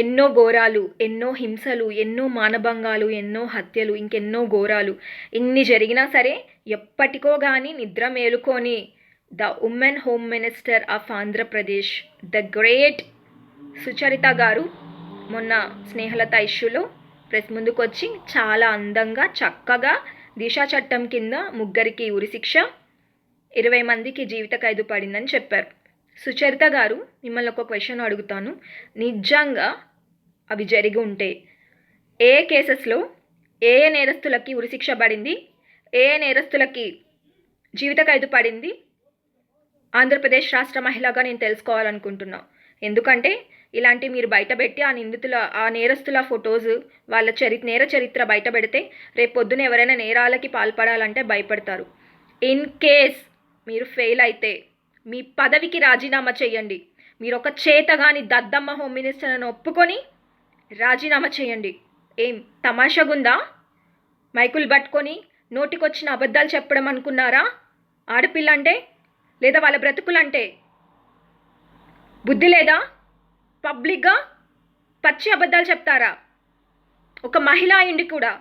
ఎన్నో ఘోరాలు, ఎన్నో హింసలు, ఎన్నో మానభంగాలు, ఎన్నో హత్యలు, ఇంకెన్నో ఘోరాలు ఇన్ని జరిగినా సరే ఎప్పటికో కానీ నిద్ర మేలుకొని the women home minister of Andhra Pradesh the great Sucharitha గారు మొన్న స్నేహలత ఇష్యూలో ప్రెస్ ముందుకు వచ్చి చాలా అందంగా చక్కగా దిశా చట్టం కింద ముగ్గురికి ఉరిశిక్ష 20 మందికి జీవిత ఖైదు పడిందని చెప్పారు. సుచరిత గారు, మిమ్మల్ని ఒక క్వశ్చన్ అడుగుతాను. నిజంగా అవి జరిగి ఉంటే ఏ కేసెస్లో ఏ నేరస్తులకి ఉరిశిక్ష పడింది, ఏ నేరస్తులకి జీవిత ఖైదు పడింది ఆంధ్రప్రదేశ్ రాష్ట్ర మహిళగా నేను తెలుసుకోవాలనుకుంటున్నా. ఎందుకంటే ఇలాంటి మీరు బయటపెట్టి ఆ నేరస్తుల ఫొటోస్ వాళ్ళ నేర చరిత్ర బయట పెడితే రేపు పొద్దున ఎవరైనా నేరాలకి పాల్పడాలంటే భయపడతారు. ఇన్ కేస్ మీరు ఫెయిల్ అయితే మీ పదవికి రాజీనామా చేయండి. మీరు ఒక చేతగాని దద్దమ్మ హోమ్ మినిస్టర్ అని ఒప్పుకొని రాజీనామా చేయండి. ఏం తమాషాగుందా? మైకులు పట్టుకొని నోటికొచ్చిన అబద్ధాలు చెప్పడం అనుకున్నారా? ఆడపిల్ల అంటే లేదా వాళ్ళ బ్రతుకులంటే బుద్ధి లేదా? పబ్లిక్గా పచ్చి అబద్ధాలు చెప్తారా? ఒక మహిళ అయిండి కూడా